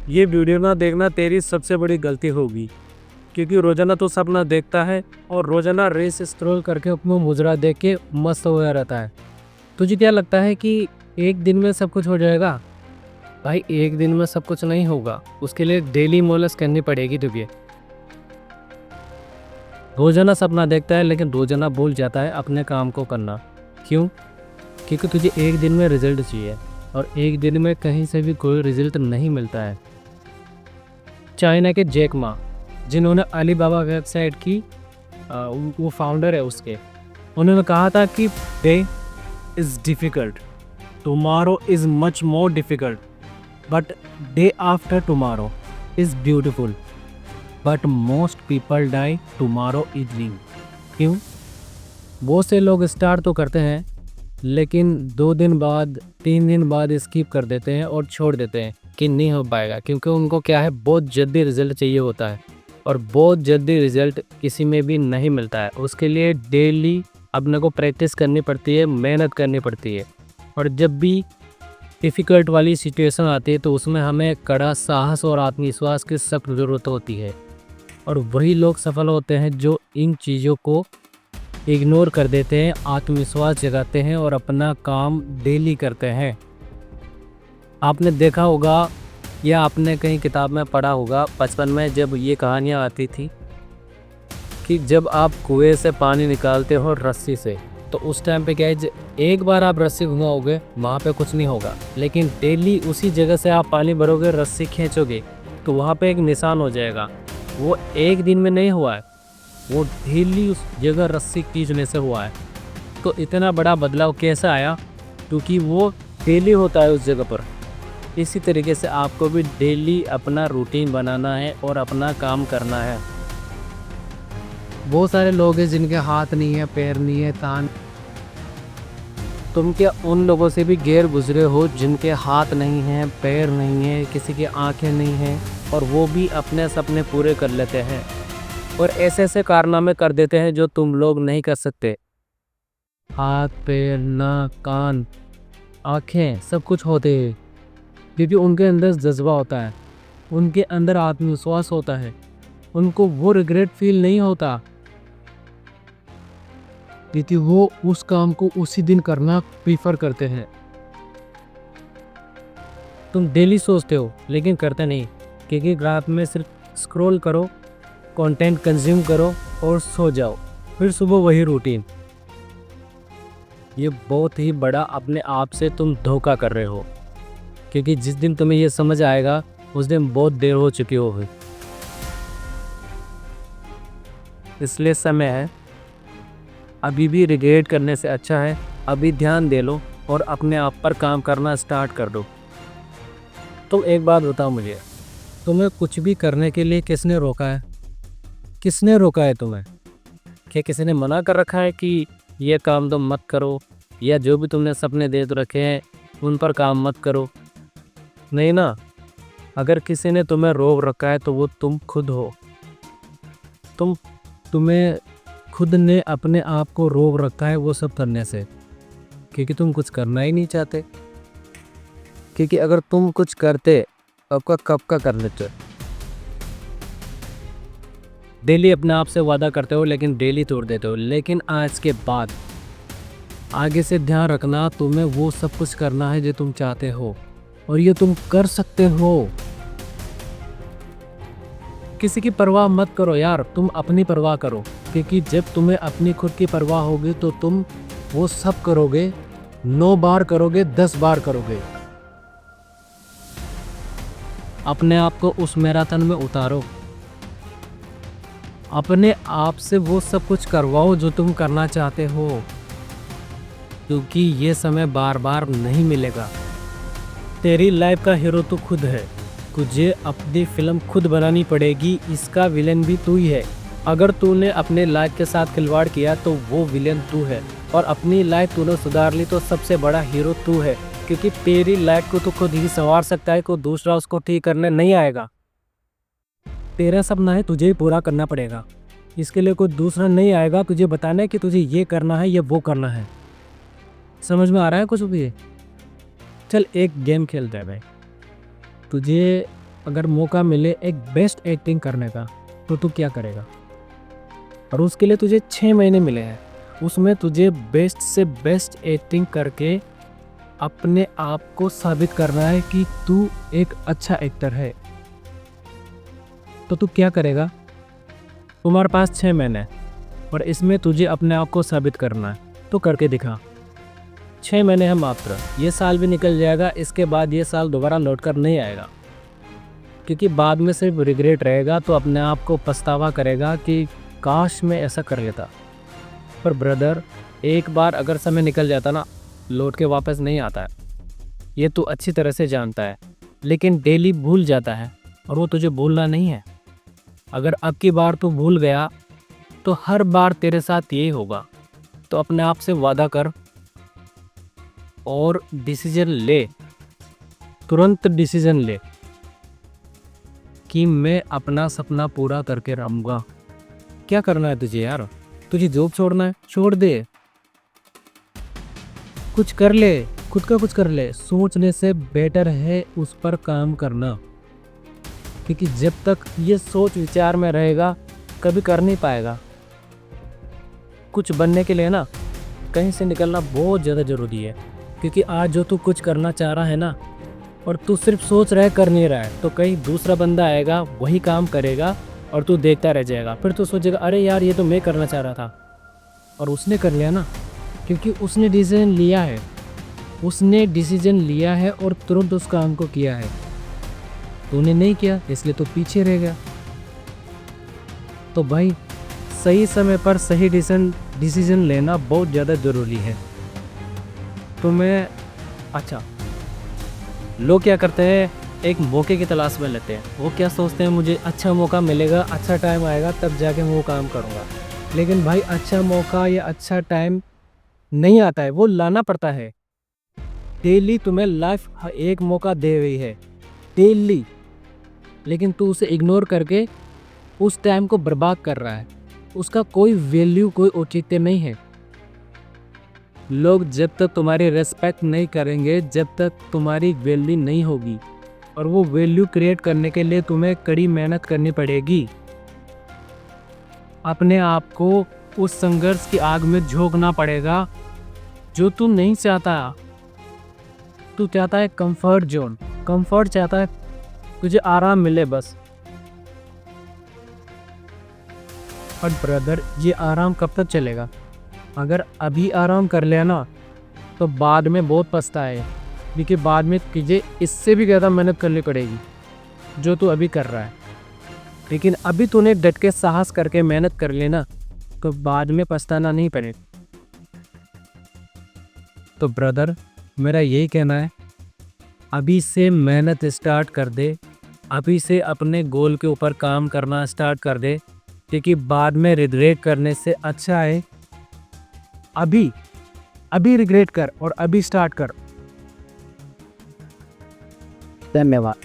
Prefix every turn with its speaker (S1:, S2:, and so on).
S1: ये वीडियो ना देखना तेरी सबसे बड़ी गलती होगी, क्योंकि रोजाना तो सपना देखता है और रोजाना रील्स स्क्रॉल करके अपना मुजरा देख के मस्त होया रहता है। तुझे क्या लगता है कि एक दिन में सब कुछ हो जाएगा? भाई एक दिन में सब कुछ नहीं होगा, उसके लिए डेली मोलस करनी पड़ेगी तुझे। रोजाना सपना देखता है लेकिन रोजाना भूल जाता है अपने काम को करना। क्यों? क्योंकि तुझे एक दिन में रिजल्ट चाहिए और एक दिन में कहीं से भी कोई रिजल्ट नहीं मिलता है। चाइना के जैक मा, जिन्होंने अलीबाबा वेबसाइट की वो फाउंडर है उसके, उन्होंने कहा था कि day is difficult, tomorrow is much more difficult, but day after tomorrow is beautiful, but most people die tomorrow evening. क्यों? बहुत से लोग स्टार्ट तो करते हैं लेकिन 2 दिन बाद 3 दिन बाद स्किप कर देते हैं और छोड़ देते हैं कि नहीं हो पाएगा, क्योंकि उनको क्या है, बहुत जल्दी रिजल्ट चाहिए होता है और बहुत जल्दी रिजल्ट किसी में भी नहीं मिलता है। उसके लिए डेली अपने को प्रैक्टिस करनी पड़ती है, मेहनत करनी पड़ती है। और जब भी डिफ़िकल्ट वाली सिचुएशन आती है तो उसमें हमें कड़ा साहस और आत्मविश्वास की सख्त ज़रूरत होती है। और वही लोग सफल होते हैं जो इन चीज़ों को इग्नोर कर देते हैं, आत्मविश्वास जगाते हैं और अपना काम डेली करते हैं। आपने देखा होगा या आपने कहीं किताब में पढ़ा होगा बचपन में, जब ये कहानियाँ आती थी कि जब आप कुएं से पानी निकालते हो रस्सी से, तो उस टाइम पे क्या है, एक बार आप रस्सी घुमाओगे वहाँ पे कुछ नहीं होगा, लेकिन डेली उसी जगह से आप पानी भरोगे, रस्सी खींचोगे तो वहाँ पे एक निशान हो जाएगा। वो एक दिन में नहीं हुआ है, वो डेली उस जगह रस्सी खींचने से हुआ है। तो इतना बड़ा बदलाव कैसे आया? क्योंकि वो डेली होता है उस जगह पर। इसी तरीके से आपको भी डेली अपना रूटीन बनाना है और अपना काम करना है। बहुत सारे लोग हैं जिनके हाथ नहीं है, पैर नहीं है, कान। तुम क्या उन लोगों से भी गैर गुजरे हो जिनके हाथ नहीं हैं, पैर नहीं है, किसी की आंखें नहीं हैं और वो भी अपने सपने पूरे कर लेते हैं और ऐसे ऐसे कारनामे कर देते हैं जो तुम लोग नहीं कर सकते। हाथ, पैर, नाक, कान, आंखें सब कुछ होते हैं क्योंकि उनके अंदर जज्बा होता है, उनके अंदर आत्मविश्वास होता है, उनको वो रिग्रेट फील नहीं होता, क्योंकि वो उस काम को उसी दिन करना प्रीफर करते हैं। तुम डेली सोचते हो लेकिन करते नहीं, क्योंकि रात में सिर्फ स्क्रॉल करो, कंटेंट कंज्यूम करो और सो जाओ, फिर सुबह वही रूटीन। ये बहुत ही बड़ा अपने आप से तुम धोखा कर रहे हो, क्योंकि जिस दिन तुम्हें ये समझ आएगा उस दिन बहुत देर हो चुकी होगी। इसलिए समय है, अभी भी रिग्रेट करने से अच्छा है अभी ध्यान दे लो और अपने आप पर काम करना स्टार्ट कर दो। तो एक बात बताओ मुझे, तुम्हें कुछ भी करने के लिए किसने रोका है? किसने रोका है तुम्हें? क्या किसी ने मना कर रखा है कि ये काम तुम मत करो, या जो भी तुमने सपने दे तो रखे हैं उन पर काम मत करो? नहीं ना। अगर किसी ने तुम्हें रोक रखा है तो वो तुम खुद हो। तुम्हें खुद ने अपने आप को रोक रखा है वो सब करने से, क्योंकि तुम कुछ करना ही नहीं चाहते। क्योंकि अगर तुम कुछ करते आपका कब का कर लेते। डेली अपने आप से वादा करते हो लेकिन डेली तोड़ देते हो। लेकिन आज के बाद आगे से ध्यान रखना, तुम्हें वो सब कुछ करना है जो तुम चाहते हो और ये तुम कर सकते हो। किसी की परवाह मत करो यार, तुम अपनी परवाह करो, क्योंकि जब तुम्हें अपनी खुद की परवाह होगी तो तुम वो सब करोगे, 9 बार करोगे, 10 बार करोगे। अपने आप को उस मैराथन में उतारो, अपने आप से वो सब कुछ करवाओ जो तुम करना चाहते हो, क्योंकि ये समय बार बार नहीं मिलेगा। तेरी लाइफ का हीरो तो खुद है, तुझे अपनी फिल्म खुद बनानी पड़ेगी, इसका विलेन भी तू ही है। अगर तूने अपने लाइफ के साथ खिलवाड़ किया तो वो विलेन तू है, और अपनी लाइफ तूने सुधार ली तो सबसे बड़ा हीरो तू है, क्योंकि तेरी लाइफ को तो खुद ही संवार सकता है, कोई दूसरा उसको ठीक करने नहीं आएगा। तेरा सपना है, तुझे ही पूरा करना पड़ेगा, इसके लिए कोई दूसरा नहीं आएगा तुझे बताने कि तुझे ये करना है या वो करना है। समझ में आ रहा है कुछ भी? चल एक गेम खेलते हैं भाई। तुझे अगर मौका मिले एक बेस्ट एक्टिंग करने का तो तू क्या करेगा? और उसके लिए तुझे 6 महीने मिले हैं, उसमें तुझे बेस्ट से बेस्ट एक्टिंग करके अपने आप को साबित करना है कि तू एक अच्छा एक्टर है। तो तू क्या करेगा? तुम्हारे पास 6 महीने हैं और इसमें तुझे अपने आप को साबित करना है, तो करके दिखा। 6 महीने हैं मात्र, ये साल भी निकल जाएगा, इसके बाद ये साल दोबारा लौट कर नहीं आएगा, क्योंकि बाद में सिर्फ रिग्रेट रहेगा। तो अपने आप को पछतावा करेगा कि काश मैं ऐसा कर लेता। पर ब्रदर, एक बार अगर समय निकल जाता ना, लौट के वापस नहीं आता है, ये तू अच्छी तरह से जानता है। लेकिन डेली भूल जाता है और वो तुझे भूलना नहीं है। अगर अब की बार तू भूल गया तो हर बार तेरे साथ यही होगा। तो अपने आप से वादा कर और डिसीजन ले, तुरंत डिसीजन ले कि मैं अपना सपना पूरा करके रहूँगा। क्या करना है तुझे यार? तुझे जॉब छोड़ना है? छोड़ दे, कुछ कर ले, खुद का कुछ कर ले। सोचने से बेटर है उस पर काम करना, क्योंकि जब तक ये सोच विचार में रहेगा कभी कर नहीं पाएगा। कुछ बनने के लिए ना कहीं से निकलना बहुत ज़्यादा ज़रूरी है, क्योंकि आज जो तू कुछ करना चाह रहा है ना, और तू सिर्फ सोच रहा है कर नहीं रहा है, तो कहीं दूसरा बंदा आएगा वही काम करेगा और तू देखता रह जाएगा। फिर तू सोचेगा अरे यार ये तो मैं करना चाह रहा था, और उसने कर लिया ना, क्योंकि उसने डिसीजन लिया है। उसने डिसीजन लिया है और तुरंत उस काम को किया है। तूने नहीं किया इसलिए तो पीछे रह गया। तो भाई, सही समय पर सही डिसीजन लेना बहुत ज़्यादा ज़रूरी है। तो मैं अच्छा, लोग क्या करते हैं, एक मौके की तलाश में लेते हैं। वो क्या सोचते हैं, मुझे अच्छा मौका मिलेगा, अच्छा टाइम आएगा, तब जाके मैं वो काम करूँगा। लेकिन भाई, अच्छा मौका या अच्छा टाइम नहीं आता है, वो लाना पड़ता है। डेली तुम्हें लाइफ एक मौका दे रही है, डेली, लेकिन तू उसे इग्नोर करके उस टाइम को बर्बाद कर रहा है। उसका कोई वैल्यू, कोई औचित्य नहीं है। लोग जब तक तुम्हारी रेस्पेक्ट नहीं करेंगे, जब तक तुम्हारी वैल्यू नहीं होगी, और वो वैल्यू क्रिएट करने के लिए तुम्हें कड़ी मेहनत करनी पड़ेगी। अपने आप को उस संघर्ष की आग में झोंकना पड़ेगा जो तू नहीं चाहता। तू चाहता है कंफर्ट जोन, कंफर्ट चाहता है तुझे आराम मिले बस। और ब्रदर, ये आराम कब तक चलेगा? अगर अभी आराम कर लिया ना, तो बाद में बहुत पछताए, क्योंकि बाद में तुझे इससे भी ज़्यादा मेहनत करनी पड़ेगी जो तू अभी कर रहा है। लेकिन अभी तूने डट के साहस करके मेहनत कर लेना, तो बाद में पछताना नहीं पड़ेगा। तो ब्रदर, मेरा यही कहना है, अभी से मेहनत स्टार्ट कर दे, अभी से अपने गोल के ऊपर काम करना स्टार्ट कर दे, क्योंकि बाद में रिग्रेट करने से अच्छा है अभी रिग्रेट कर और अभी स्टार्ट कर। धन्यवाद।